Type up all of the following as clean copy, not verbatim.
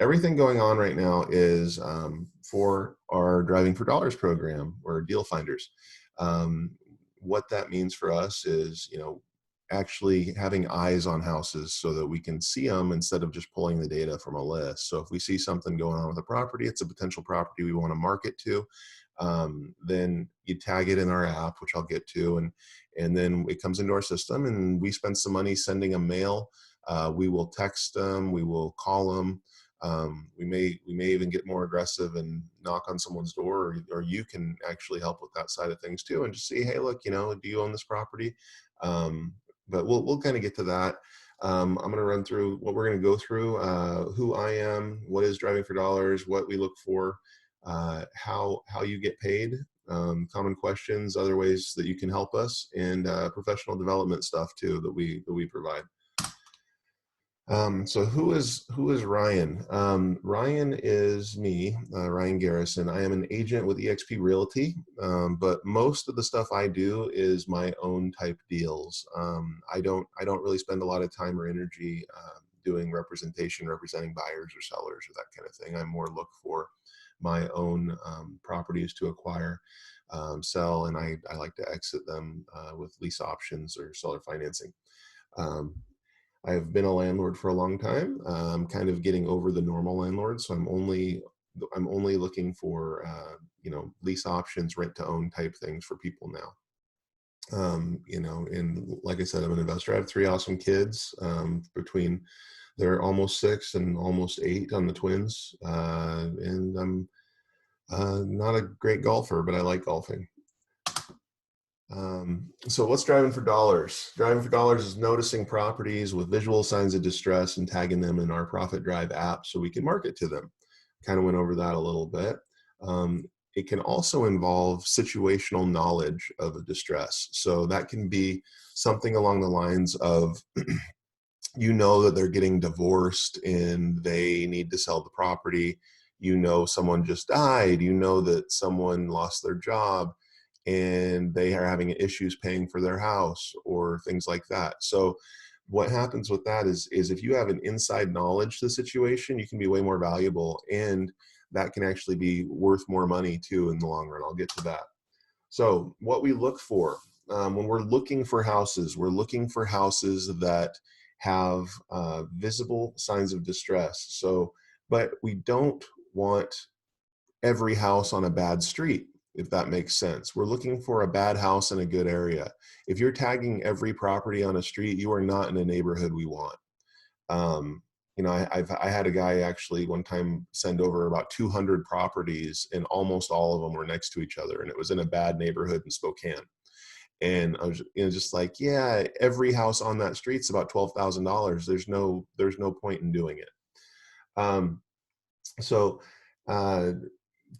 everything going on right now is for our Driving for Dollars program or deal finders. Um, what that means for us is, actually having eyes on houses so that we can see them instead of just pulling the data from a list. So if we see something going on with a property, it's a potential property we want to market to, then you tag it in our app, which I'll get to, and then it comes into our system, and we spend some money sending a mail. We will text them, we will call them. We may even get more aggressive and knock on someone's door, or you can actually help with that side of things too, and just see, hey, look, do you own this property? But we'll kind of get to that. I'm going to run through what we're going to go through, who I am, what is Driving for Dollars, what we look for, how you get paid, common questions, other ways that you can help us, and professional development stuff too that we provide. So who is Ryan? Ryan is me, Ryan Garrison. I am an agent with eXp Realty, but most of the stuff I do is my own type deals. I don't really spend a lot of time or energy doing representing buyers or sellers or that kind of thing. I more look for my own properties to acquire, sell, and I like to exit them with lease options or seller financing. I've been a landlord for a long time. I'm kind of getting over the normal landlord, so I'm only looking for lease options, rent to own type things for people now. And like I said, I'm an investor. I have 3 awesome kids. Between they're almost 6 and almost 8 on the twins, and I'm not a great golfer, but I like golfing. So what's Driving for Dollars? Driving for Dollars is noticing properties with visual signs of distress and tagging them in our Profit Drive app so we can market to them. Kind of went over that a little bit. It can also involve situational knowledge of a distress. So that can be something along the lines of, that they're getting divorced and they need to sell the property. Someone just died. That someone lost their job and they are having issues paying for their house or things like that. So what happens with that is if you have an inside knowledge to the situation, you can be way more valuable, and that can actually be worth more money too in the long run. I'll get to that. So what we look for when we're looking for houses, that have visible signs of distress. So, but we don't want every house on a bad street, if that makes sense. We're looking for a bad house in a good area. If you're tagging every property on a street, you are not in a neighborhood we want. I had a guy actually one time send over about 200 properties, and almost all of them were next to each other, and it was in a bad neighborhood in Spokane. And I was just like, yeah, every house on that street's about $12,000. There's no point in doing it. So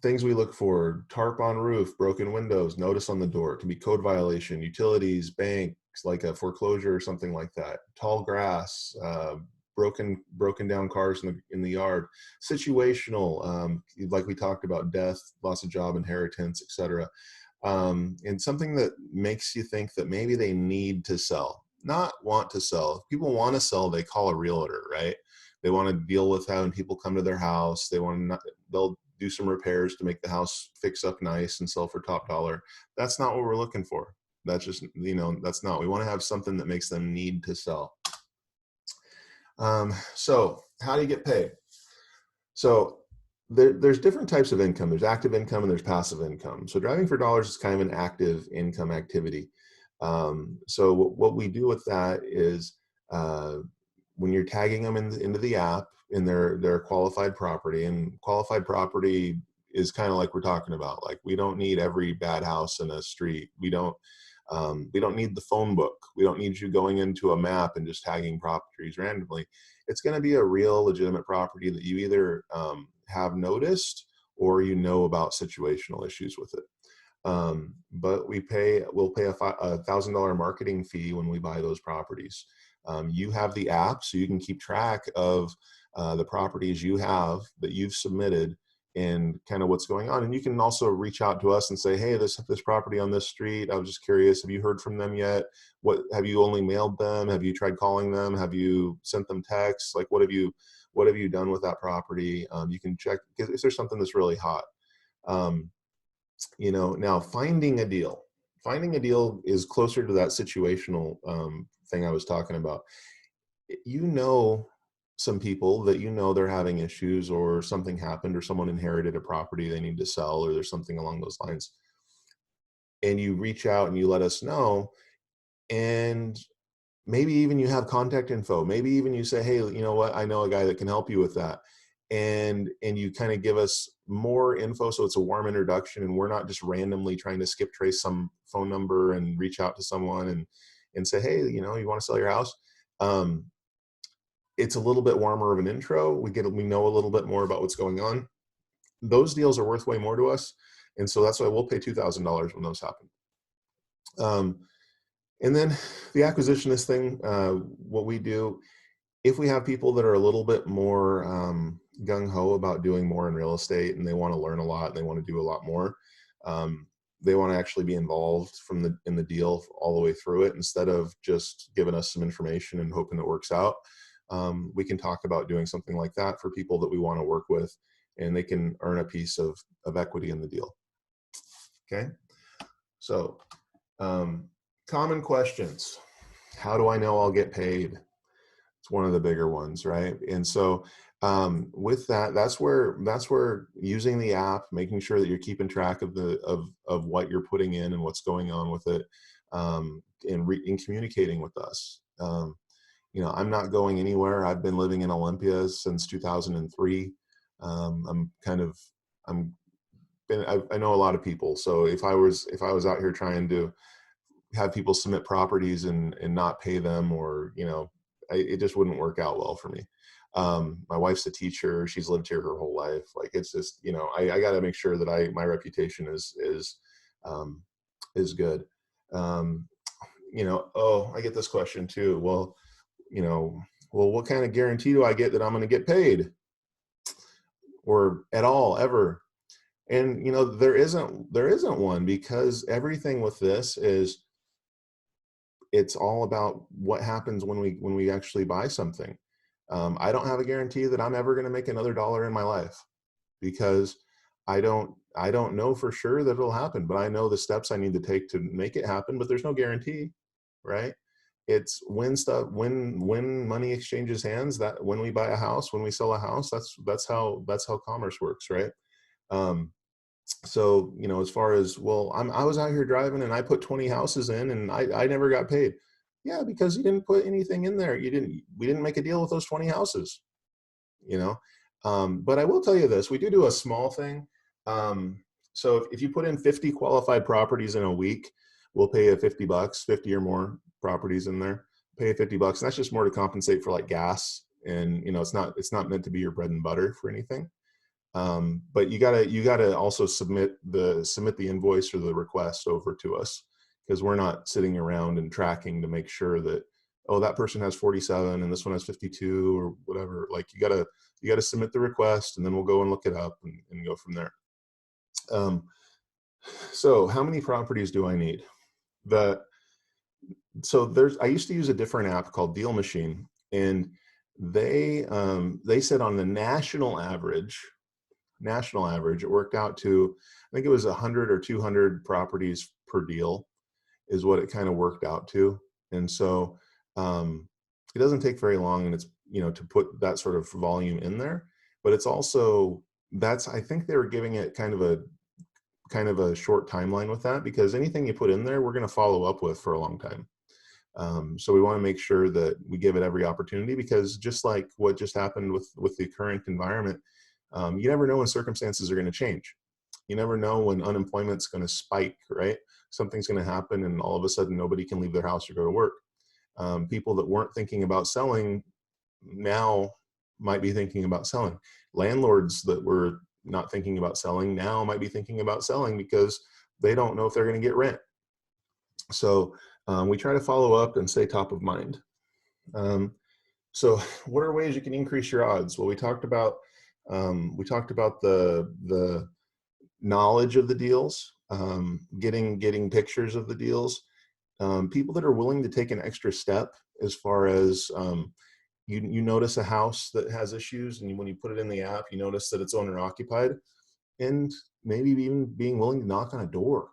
things we look for: tarp on roof, broken windows, notice on the door. It can be code violation, utilities, banks, like a foreclosure or something like that. Tall grass, broken down cars in the yard. Situational, like we talked about, death, loss of job, inheritance, etc. And something that makes you think that maybe they need to sell, not want to sell. If people want to sell, they call a realtor, right? They want to deal with having people come to their house. They'll do some repairs to make the house fix up nice and sell for top dollar. That's not what we're looking for. That's just, that's not. We want to have something that makes them need to sell. So how do you get paid? So there's different types of income. There's active income and there's passive income. So Driving for Dollars is kind of an active income activity. So what we do with that is when you're tagging them into the app in their qualified property, and qualified property is kind of like we're talking about. Like, we don't need every bad house in a street. We don't need the phone book. We don't need you going into a map and just tagging properties randomly. It's going to be a real legitimate property that you either have noticed or about situational issues with it. But we'll pay a $1,000 marketing fee when we buy those properties. You have the app, so you can keep track of the properties you have that you've submitted and kind of what's going on. And you can also reach out to us and say, hey, this property on this street, I was just curious, have you heard from them yet? Have you only mailed them? Have you tried calling them? Have you sent them texts? Like, what have you What have you done with that property? You can check if there's something that's really hot. Now finding a deal is closer to that situational thing I was talking about. You know, some people that they're having issues, or something happened, or someone inherited a property they need to sell, or there's something along those lines, and you reach out and you let us know, and maybe even you have contact info, maybe even you say, hey, you know what, I know a guy that can help you with that, and you kind of give us more info, so it's a warm introduction, and we're not just randomly trying to skip trace some phone number and reach out to someone and say, hey, you want to sell your house. It's a little bit warmer of an intro. We know a little bit more about what's going on. Those deals are worth way more to us, and so that's why we'll pay $2,000 when those happen. And then the acquisitionist thing, what we do, if we have people that are a little bit more gung-ho about doing more in real estate, and they want to learn a lot and they want to do a lot more, they want to actually be involved in the deal all the way through it, instead of just giving us some information and hoping it works out. We can talk about doing something like that for people that we want to work with, and they can earn a piece of equity in the deal. Okay. So common questions. How do I know I'll get paid? It's one of the bigger ones, right? And so with that's where using the app, making sure that you're keeping track of of what you're putting in and what's going on with it, and communicating with us. I'm not going anywhere. I've been living in Olympia since 2003. I know a lot of people. So if I was out here trying to have people submit properties and not pay them, or it just wouldn't work out well for me. My wife's a teacher. She's lived here her whole life. Like, it's just, I got to make sure that my reputation is good. I get this question too. Well, what kind of guarantee do I get that I'm going to get paid, or at all, ever? And there isn't one, because everything with this is, it's all about what happens when we actually buy something. I don't have a guarantee that I'm ever going to make another dollar in my life, because I don't know for sure that it'll happen, but I know the steps I need to take to make it happen. But there's no guarantee, right? It's when money exchanges hands, that when we buy a house, when we sell a house, that's how commerce works, right? So as far as, well, I was out here driving and I put 20 houses in and I never got paid. Yeah, because you didn't put anything in there. We didn't make a deal with those 20 houses, but I will tell you this, we do a small thing. So if you put in 50 qualified properties in a week, we'll pay you $50, 50 or more properties in there, pay you $50. And that's just more to compensate for like gas. And, it's not meant to be your bread and butter for anything. But you gotta also submit the invoice or the request over to us, because we're not sitting around and tracking to make sure that, oh, that person has 47 and this one has 52 or whatever. Like, you gotta submit the request, and then we'll go and look it up and go from there. So how many properties do I need? I used to use a different app called Deal Machine, and they said on the national average, it worked out to, I think it was 100 or 200 properties per deal is what it kind of worked out to. And so it doesn't take very long, and it's, to put that sort of volume in there, but it's also, I think they were giving it kind of a short timeline with that, because anything you put in there, we're going to follow up with for a long time. So we want to make sure that we give it every opportunity, because just like what just happened with the current environment, you never know when circumstances are going to change. You never know when unemployment's going to spike, right? Something's going to happen and all of a sudden nobody can leave their house or go to work. People that weren't thinking about selling now might be thinking about selling. Landlords that were not thinking about selling now might be thinking about selling, because they don't know if they're going to get rent. So we try to follow up and stay top of mind. So what are ways you can increase your odds? Well, we talked about the knowledge of the deals, getting pictures of the deals, people that are willing to take an extra step as far as you notice a house that has issues, and when you put it in the app, you notice that it's owner occupied, and maybe even being willing to knock on a door.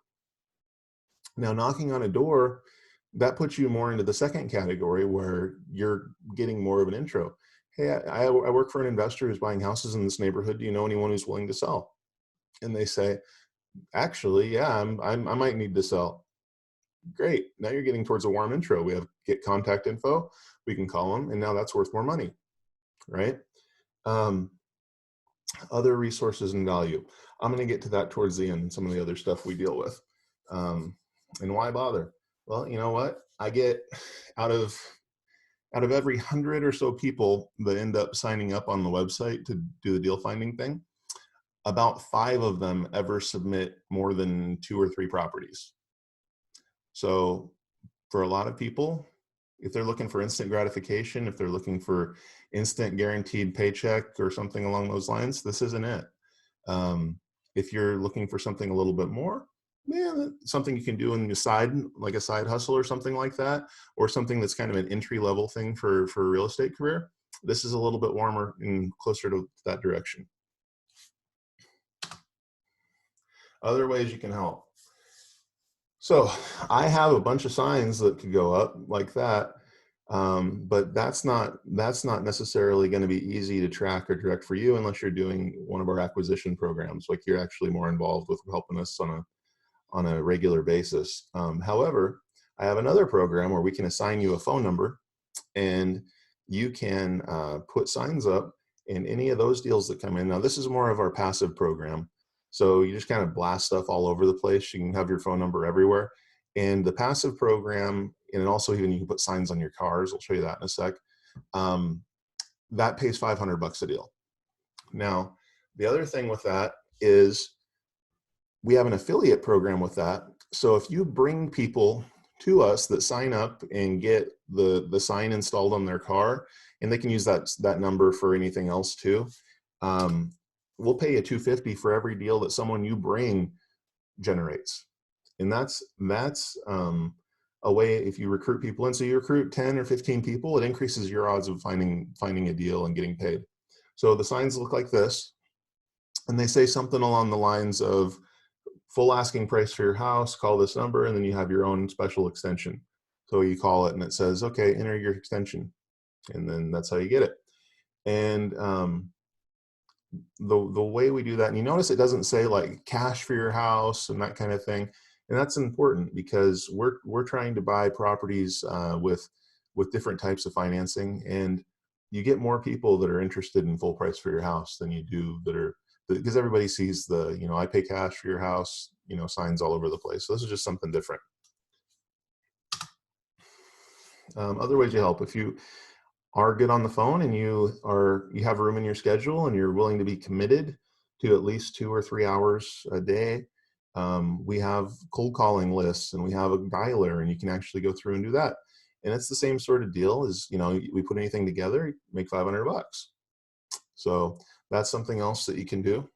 Now, knocking on a door, that puts you more into the second category where you're getting more of an intro. Hey, I work for an investor who's buying houses in this neighborhood. Do you know anyone who's willing to sell? And they say, actually, yeah, I might need to sell. Great. Now you're getting towards a warm intro. We have get contact info. We can call them, and now that's worth more money, right? Other resources and value. I'm going to get to that towards the end and some of the other stuff we deal with. And why bother? Well, you know what? I get out of every 100 or so people that end up signing up on the website to do the deal finding thing, about 5 of them ever submit more than 2 or 3 properties. So for a lot of people, if they're looking for instant gratification, if they're looking for instant guaranteed paycheck or something along those lines, this isn't it. If you're looking for something a little bit more, something you can do on the side, like a side hustle or something like that, or something that's kind of an entry level thing for a real estate career, this is a little bit warmer and closer to that direction. Other ways you can help. So I have a bunch of signs that could go up like that, but that's not necessarily going to be easy to track or direct for you unless you're doing one of our acquisition programs, like you're actually more involved with helping us on a regular basis. However, I have another program where we can assign you a phone number, and you can put signs up in any of those deals that come in. Now, this is more of our passive program. So you just kind of blast stuff all over the place. You can have your phone number everywhere. And the passive program, and also even you can put signs on your cars. I'll show you that in a sec. That pays $500 a deal. Now, the other thing with that is we have an affiliate program with that. So if you bring people to us that sign up and get the sign installed on their car, and they can use that number for anything else too, we'll pay you $250 for every deal that someone you bring generates. And that's a way, if you recruit people in, so you recruit 10 or 15 people, it increases your odds of finding a deal and getting paid. So the signs look like this, and they say something along the lines of full asking price for your house, call this number, and then you have your own special extension. So you call it and it says, okay, enter your extension. And then that's how you get it. And the way we do that, and you notice it doesn't say like cash for your house and that kind of thing, and that's important because we're trying to buy properties with different types of financing, and you get more people that are interested in full price for your house than you do that are, because everybody sees the I pay cash for your house signs all over the place. So this is just something different. Other ways you help: if you are good on the phone and you have room in your schedule and you're willing to be committed to at least 2 or 3 hours a day, we have cold calling lists and we have a dialer, and you can actually go through and do that. And it's the same sort of deal as, we put anything together, make $500. So that's something else that you can do.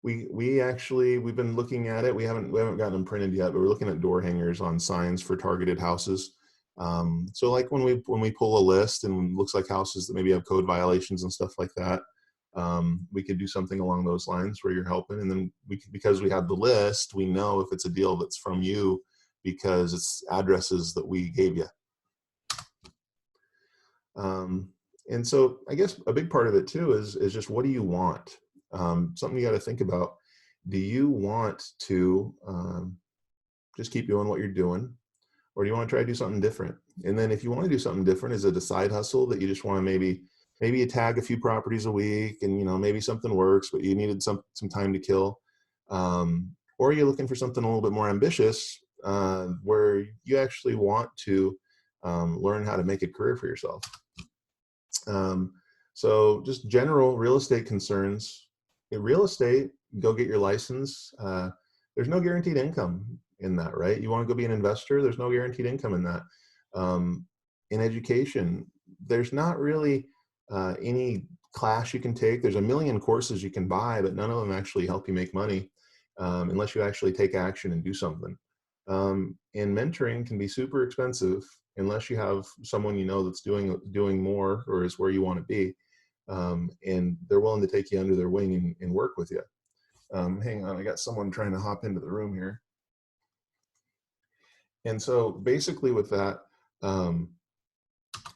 We've been looking at it. We haven't gotten them printed yet, but we're looking at door hangers on signs for targeted houses. So like when we pull a list and it looks like houses that maybe have code violations and stuff like that, we could do something along those lines where you're helping. And then because we have the list, we know if it's a deal that's from you because it's addresses that we gave you. And so I guess a big part of it too is just, what do you want? Something you got to think about. Do you want to just keep doing what you're doing, or do you want to try to do something different? And then if you want to do something different, is it a side hustle that you just want to maybe you tag a few properties a week and maybe something works, but you needed some time to kill, or are you looking for something a little bit more ambitious, where you actually want to learn how to make a career for yourself? So just general real estate concerns. In real estate, go get your license. There's no guaranteed income in that, right? You want to go be an investor, there's no guaranteed income in that. In education, there's not really any class you can take. There's a million courses you can buy, but none of them actually help you make money unless you actually take action and do something. And mentoring can be super expensive, unless you have someone you know that's doing more or is where you want to be, and they're willing to take you under their wing and work with you. Hang on, I got someone trying to hop into the room here. And so basically with that,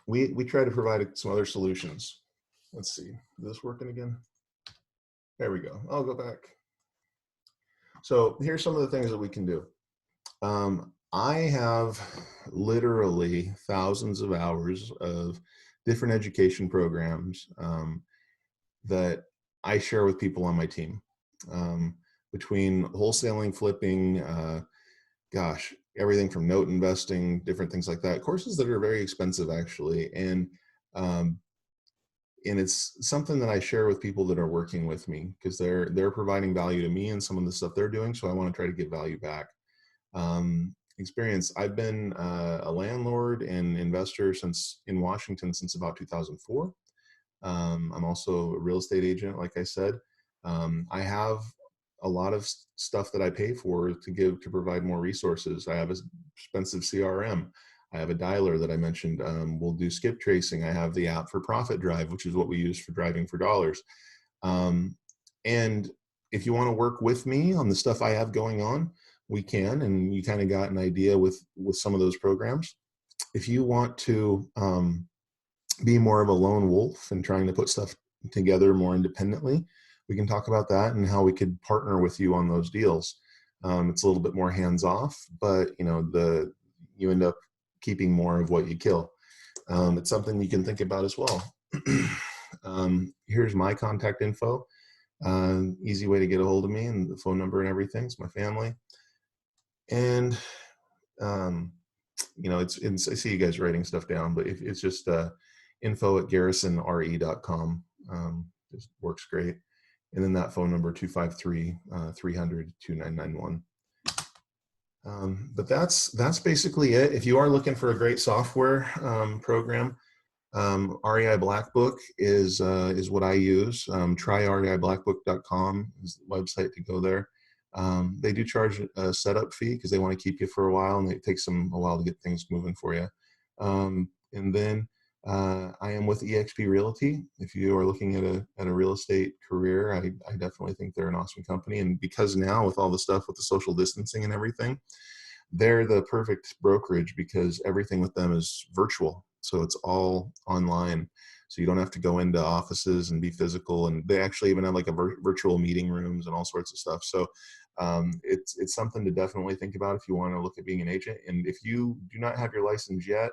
we try to provide some other solutions. Let's see, is this working again? There we go. I'll go back. So here's some of the things that we can do. I have literally thousands of hours of different education programs that I share with people on my team. Between wholesaling, flipping, gosh, everything from note investing, different things like that. Courses that are very expensive, actually, and it's something that I share with people that are working with me because they're providing value to me and some of the stuff they're doing. So I want to try to give value back. Experience. I've been a landlord and investor in Washington since about 2004. I'm also a real estate agent, like I said. I have a lot of stuff that I pay for to provide more resources. I have an expensive CRM. I have a dialer that I mentioned. We'll do skip tracing. I have the app for Profit Drive, which is what we use for driving for dollars. And if you want to work with me on the stuff I have going on, we can, and you kind of got an idea with some of those programs. If you want to be more of a lone wolf and trying to put stuff together more independently, we can talk about that and how we could partner with you on those deals. It's a little bit more hands off, but you end up keeping more of what you kill. It's something you can think about as well. Here's my contact info. Easy way to get a hold of me, and the phone number and everything. It's my family. And it's I see you guys writing stuff down, but it's just info@garrisonre.com. Just works great. And then that phone number, 253-300-2991. But that's basically it. If you are looking for a great software program, REI Blackbook is what I use. Try reiblackbook.com is the website to go there. They do charge a setup fee because they want to keep you for a while, and it takes them a while to get things moving for you. And then I am with eXp Realty. If you are looking at a real estate career, I definitely think they're an awesome company. And because now with all the stuff with the social distancing and everything, they're the perfect brokerage because everything with them is virtual. So it's all online. So you don't have to go into offices and be physical. And they actually even have like a virtual meeting rooms and all sorts of stuff. So it's something to definitely think about if you want to look at being an agent. And if you do not have your license yet,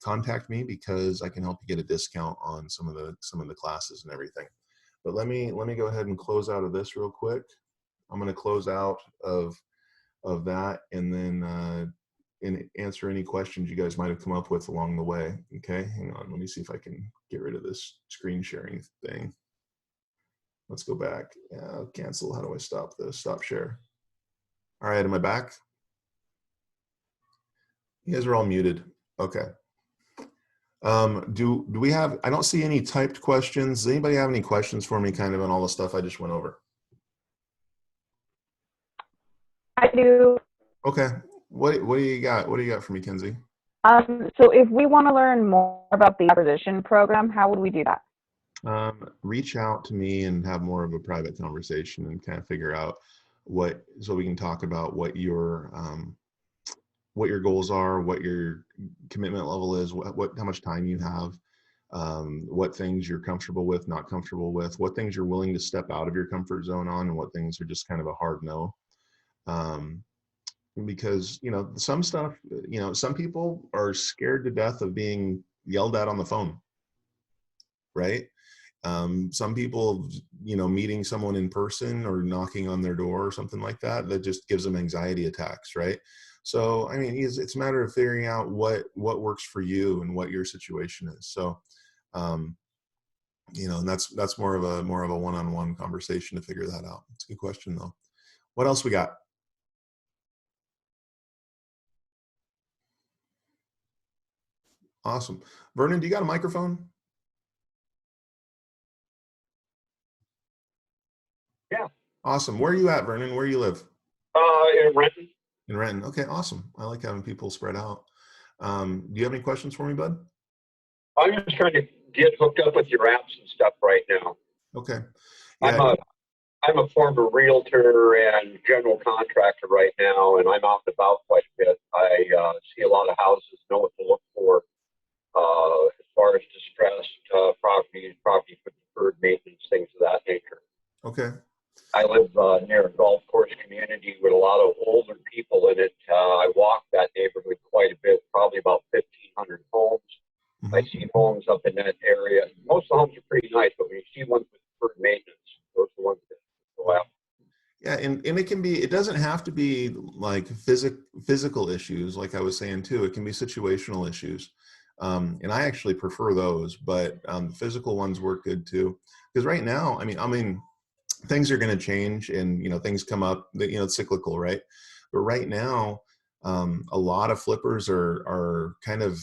contact me because I can help you get a discount on some of the classes and everything. But let me go ahead and close out of this real quick. I'm going to close out of that and then and answer any questions you guys might have come up with along the way. Okay, hang on. Let me see if I can get rid of this screen sharing thing. Let's go back. Cancel. How do I stop this? Stop share. All right, am I back? You guys are all muted. Okay. Do we have, I don't see any typed questions. Does anybody have any questions for me kind of on all the stuff I just went over? I do. Okay. What do you got? What do you got for me, Kenzie? So if we want to learn more about the acquisition program, how would we do that? Reach out to me and have more of a private conversation and kind of figure out so we can talk about what your goals are, what your commitment level is, how much time you have, what things you're comfortable with, not comfortable with, what things you're willing to step out of your comfort zone on, and what things are just kind of a hard no. Because some stuff, some people are scared to death of being yelled at on the phone, right? Some people, meeting someone in person or knocking on their door or something like that just gives them anxiety attacks, right? So, I mean, it's a matter of figuring out what works for you and what your situation is. So, and that's more of a one-on-one conversation to figure that out. It's a good question though. What else we got? Awesome. Vernon, do you got a microphone? Yeah. Awesome. Where are you at, Vernon? Where do you live? In Renton. In Renton. Okay, awesome. I like having people spread out. Do you have any questions for me, bud? I'm just trying to get hooked up with your apps and stuff right now. Okay. I'm Yeah. a I'm a former realtor and general contractor right now, and I'm out and about quite a bit. I see a lot of houses, know what to look for as far as distressed properties, property for deferred maintenance, things of that nature. Okay. I live near a golf course community with a lot of older people in it. I walk that neighborhood quite a bit, probably about 1,500 homes. I Mhm. see homes up in that area. Most of the homes are pretty nice, but when you see ones with deferred maintenance, those are the ones that go out. Yeah, and it can be, it doesn't have to be like physical issues, like I was saying too. It can be situational issues. And I actually prefer those, but the physical ones work good too. Because right now, I mean, things are going to change, and things come up that it's cyclical, right? But right now, a lot of flippers are kind of,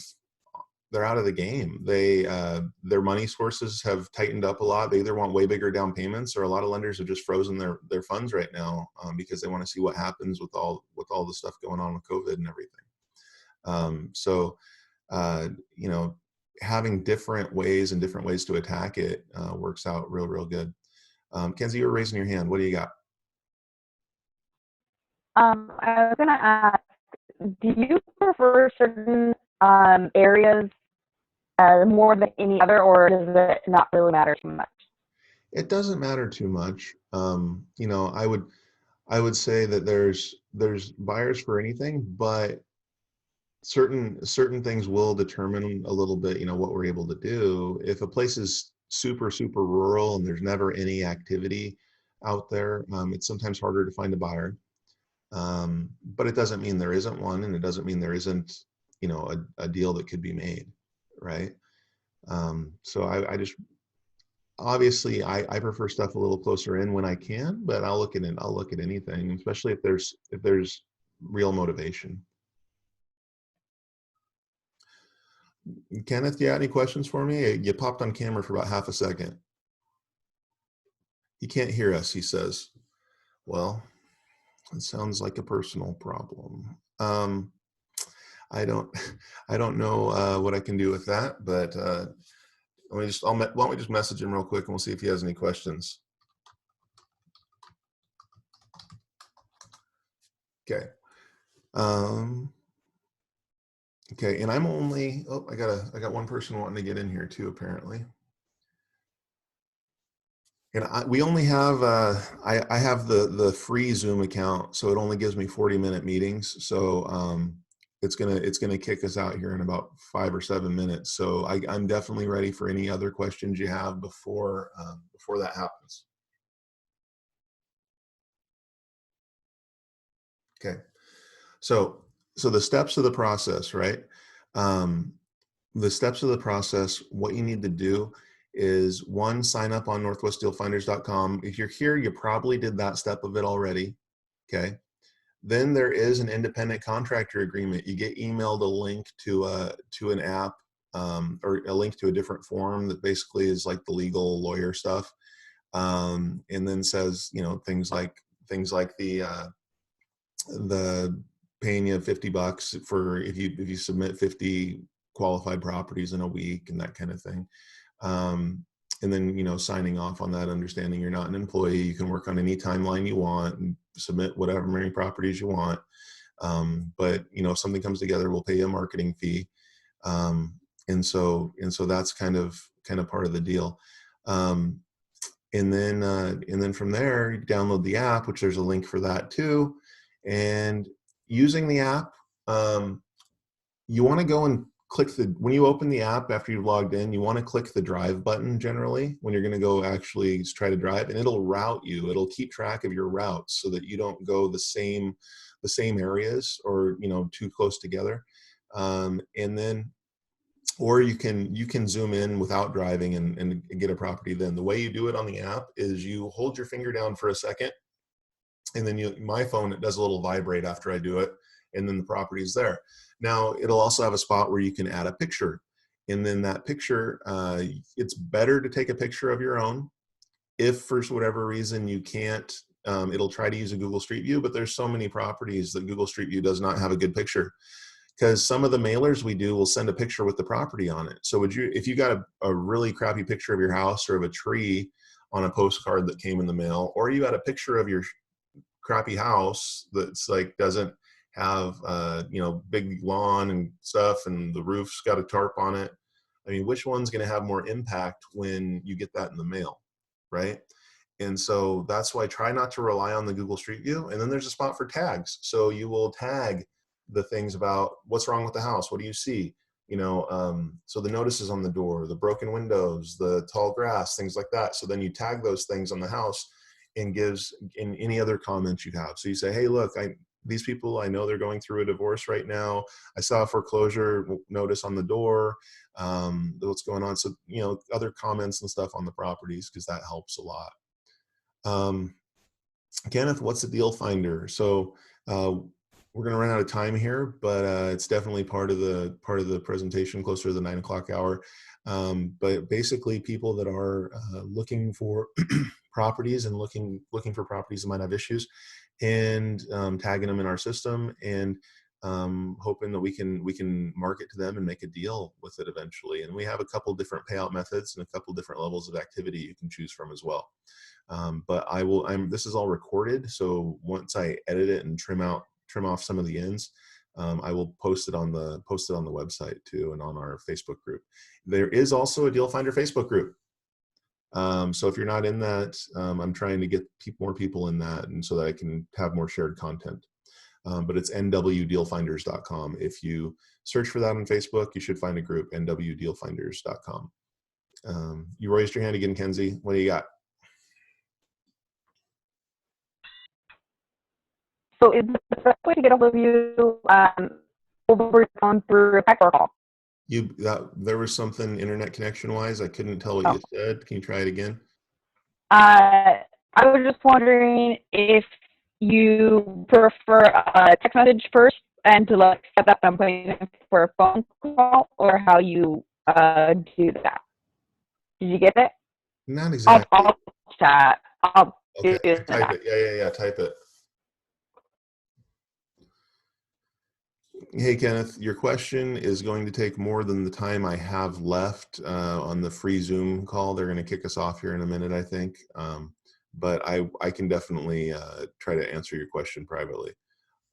they're out of the game. Their money sources have tightened up a lot. They either want way bigger down payments, or a lot of lenders have just frozen their funds right now, because they want to see what happens with all the stuff going on with COVID and everything. So uh, you know having different ways and different ways to attack it works out real good. Kenzie, you're raising your hand. What do you got? I was going to ask, do you prefer certain areas more than any other, or does it not really matter too much? It doesn't matter too much. I would say that there's buyers for anything, but certain things will determine a little bit, what we're able to do. If a place is super rural and there's never any activity out there, it's sometimes harder to find a buyer. But it doesn't mean there isn't one, and it doesn't mean there isn't, a deal that could be made, right? So I just obviously I prefer stuff a little closer in when I can, but I'll look at it. I'll look at anything, especially if there's real motivation. Kenneth, you got any questions for me? You popped on camera for about half a second. He can't hear us, he says. Well, it sounds like a personal problem. I don't, I don't know what I can do with that, but why don't we just message him real quick and we'll see if he has any questions. Okay. Okay, and I'm only, I got one person wanting to get in here too, apparently. And we only have, I have the free Zoom account, so it only gives me 40-minute meetings. So it's gonna kick us out here in about 5 or 7 minutes. So I'm definitely ready for any other questions you have before that happens. Okay, so the steps of the process, right? Um, the steps of the process, what you need to do is, one, sign up on northwestdealfinders.com. If you're here, you probably did that step of it already. Okay. Then there is an independent contractor agreement. You get emailed a link to an app, or a link to a different form that basically is like the legal lawyer stuff, and then says things like the paying you $50 for if you submit 50 qualified properties in a week and that kind of thing. And then signing off on that, understanding you're not an employee, you can work on any timeline you want and submit whatever many properties you want. But if something comes together, we'll pay you a marketing fee. And so that's kind of part of the deal. And then from there, you download the app, which there's a link for that too. And using the app, you want to go and click when you open the app after you've logged in, you want to click the drive button generally when you're going to go actually try to drive, and it'll route you. It'll keep track of your routes so that you don't go the same areas, or too close together. And then, or you can zoom in without driving and get a property. Then the way you do it on the app is you hold your finger down for a second, and then my phone, it does a little vibrate after I do it, and then the property is there. Now it'll also have a spot where you can add a picture, and then that picture, it's better to take a picture of your own. If for whatever reason you can't, it'll try to use a Google Street View, but there's so many properties that Google Street View does not have a good picture. because some of the mailers we do will send a picture with the property on it. So would you, if you got a really crappy picture of your house or of a tree on a postcard that came in the mail, or you had a picture of your crappy house that's like doesn't have you know, big lawn and stuff and the roof's got a tarp on it, I mean, which one's going to have more impact when you get that in the mail, right? And so that's why I try not to rely on the Google Street View. And then there's a spot for tags. So you will tag the things about what's wrong with the house. What do you see? You know, so the notices on the door, the broken windows, the tall grass, things like that. So then you tag those things on the house and gives in any other comments you have. So you say, hey, look, these people, I know they're going through a divorce right now. I saw a foreclosure notice on the door. What's going on? So, you know, other comments and stuff on the properties, because that helps a lot. Kenneth, what's the deal finder? So we're going to run out of time here, but it's definitely part of the presentation closer to the 9 o'clock hour. But basically, people that are looking for properties and looking for properties that might have issues, and tagging them in our system, and hoping that we can market to them and make a deal with it eventually. And we have a couple different payout methods and a couple different levels of activity you can choose from as well. But this is all recorded, so once I edit it and trim off some of the ends, I will post it on the website too, and on our Facebook group. There is also a Deal Finder Facebook group. So if you're not in that, I'm trying to get more people in that, and so that I can have more shared content. But it's nwdealfinders.com. If you search for that on Facebook, you should find a group, nwdealfinders.com. You raised your hand again, Kenzie. What do you got? So is the best way to get a hold of you over the phone through a text or call? There was something internet connection wise. I couldn't tell what you said. Can you try it again? I was just wondering if you prefer a text message first and to like set up an appointment for a phone call, or how you do that. Did you get it? Not exactly. I'll chat. I'll Okay, do type that. it. Yeah, type it. Hey, Kenneth, your question is going to take more than the time I have left on the free Zoom call. They're going to kick us off here in a minute, I think. But I can definitely try to answer your question privately.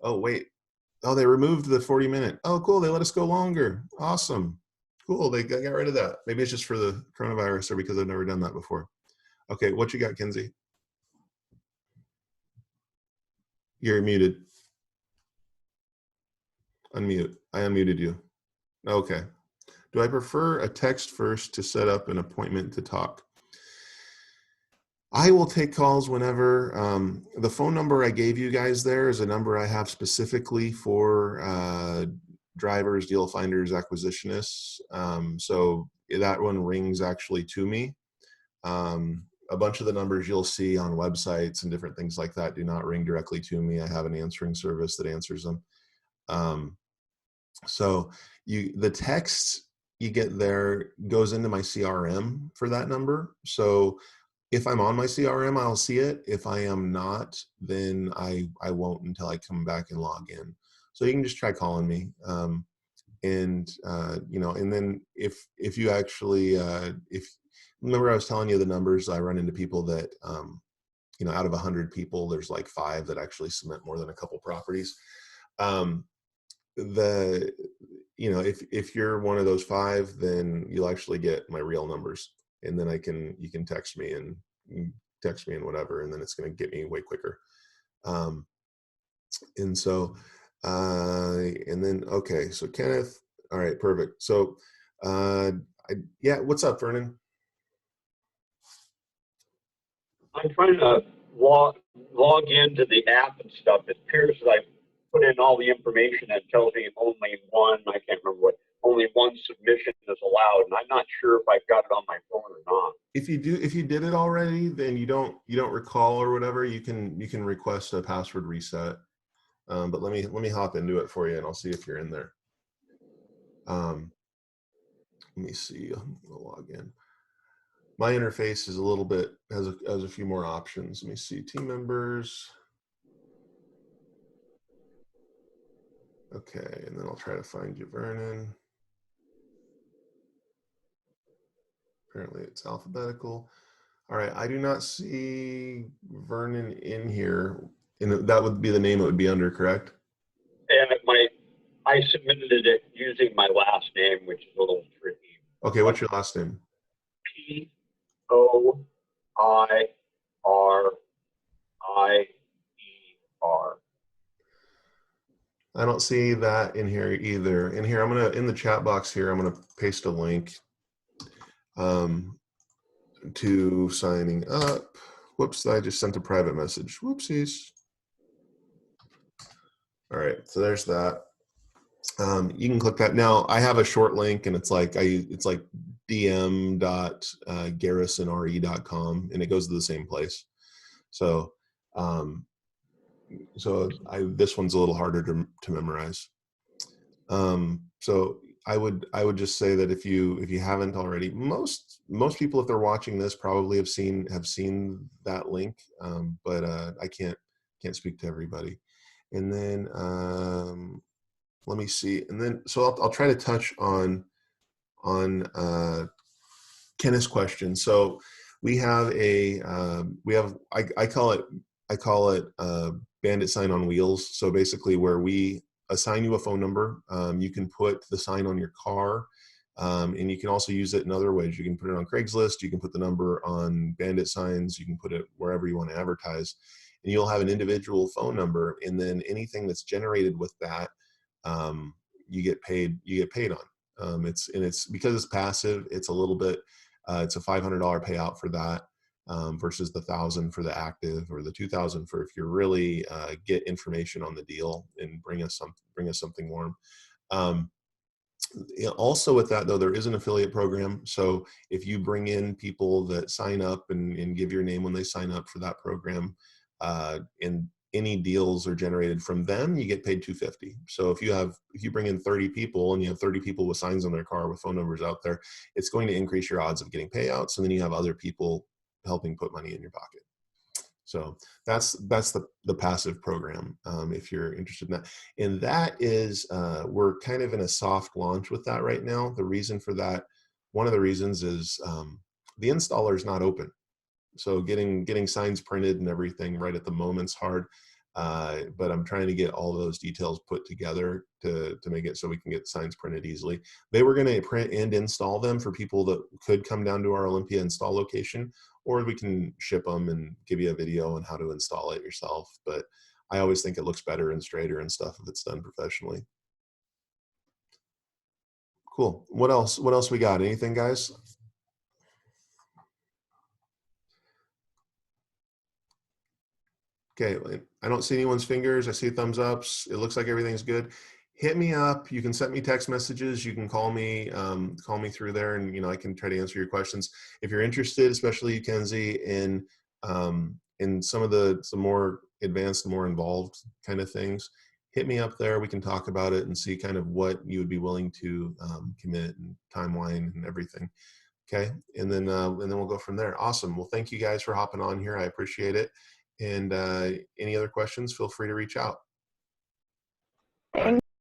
Oh, wait. Oh, they removed the 40-minute. Oh, cool. They let us go longer. Awesome. Cool. They got rid of that. Maybe it's just for the coronavirus or because I've never done that before. Okay, what you got, Kenzie? You're muted. Unmute. I unmuted you. Okay. Do I prefer a text first to set up an appointment to talk? I will take calls whenever. The phone number I gave you guys there is a number I have specifically for drivers, deal finders, acquisitionists. So that one rings actually to me. A bunch of the numbers you'll see on websites and different things like that do not ring directly to me. I have an answering service that answers them. So the text you get there goes into my CRM for that number. So if I'm on my CRM, I'll see it. If I am not, then I won't until I come back and log in. So you can just try calling me. And then if you actually, remember I was telling you the numbers, I run into people that, out of 100 people, there's like 5 that actually submit more than a couple properties. If you're one of those 5, then you'll actually get my real numbers, and then you can text me and whatever, and then it's going to get me way quicker. Okay, so Kenneth, all right, perfect. So what's up, Vernon? I'm trying to log into the app and stuff. It appears that I put in all the information and tells me only one submission is allowed, and I'm not sure if I've got it on my phone or not. If you did it already, then you don't recall or whatever, you can request a password reset. But let me hop into it for you, and I'll see if you're in there. Let me see. I'm gonna log in. My interface is a little bit has a few more options. Let me see. Team members. Okay, and then I'll try to find you, Vernon. Apparently it's alphabetical. All right, I do not see Vernon in here. And that would be the name it would be under, correct? And I submitted it using my last name, which is a little tricky. Okay, what's your last name? Poirier. I don't see that in here either. In here, in the chat box here, I'm gonna paste a link to signing up. Whoops, I just sent a private message. Whoopsies. All right, so there's that. You can click that. Now I have a short link, and it's like dm.garrisonre.com, and it goes to the same place. So this one's a little harder to memorize. So I would just say that if you haven't already, most people, if they're watching this, probably have seen that link, but I can't speak to everybody. And then let me see. And then so I'll try to touch on Kenneth's question. So we have I call it bandit sign on wheels. So basically, where we assign you a phone number, you can put the sign on your car, and you can also use it in other ways. You can put it on Craigslist. You can put the number on bandit signs. You can put it wherever you want to advertise, and you'll have an individual phone number. And then anything that's generated with that, you get paid on. It's because it's passive. It's a little bit. It's a $500 payout for that, versus the $1,000 for the active, or the $2,000 for if you really get information on the deal and bring us something warm. Also with that though, there is an affiliate program. So if you bring in people that sign up and give your name when they sign up for that program, and any deals are generated from them, you get paid $250. So if you bring in 30 people and you have 30 people with signs on their car with phone numbers out there, it's going to increase your odds of getting payouts. And then you have other people helping put money in your pocket. So that's the passive program, if you're interested in that. And that is, we're kind of in a soft launch with that right now. The reason for that, one of the reasons is the installer is not open. So getting signs printed and everything right at the moment's hard. But I'm trying to get all those details put together to make it so we can get signs printed easily. They were going to print and install them for people that could come down to our Olympia install location, or we can ship them and give you a video on how to install it yourself. But I always think it looks better and straighter and stuff if it's done professionally. Cool. What else we got? Anything, guys? Okay, I don't see anyone's fingers. I see thumbs ups. It looks like everything's good. Hit me up. You can send me text messages. You can call me through there, and I can try to answer your questions. If you're interested, especially you, Kenzie, in some more advanced, more involved kind of things, hit me up there. We can talk about it and see kind of what you would be willing to commit and timeline and everything. Okay, and then we'll go from there. Awesome. Well, thank you guys for hopping on here. I appreciate it. And any other questions, feel free to reach out.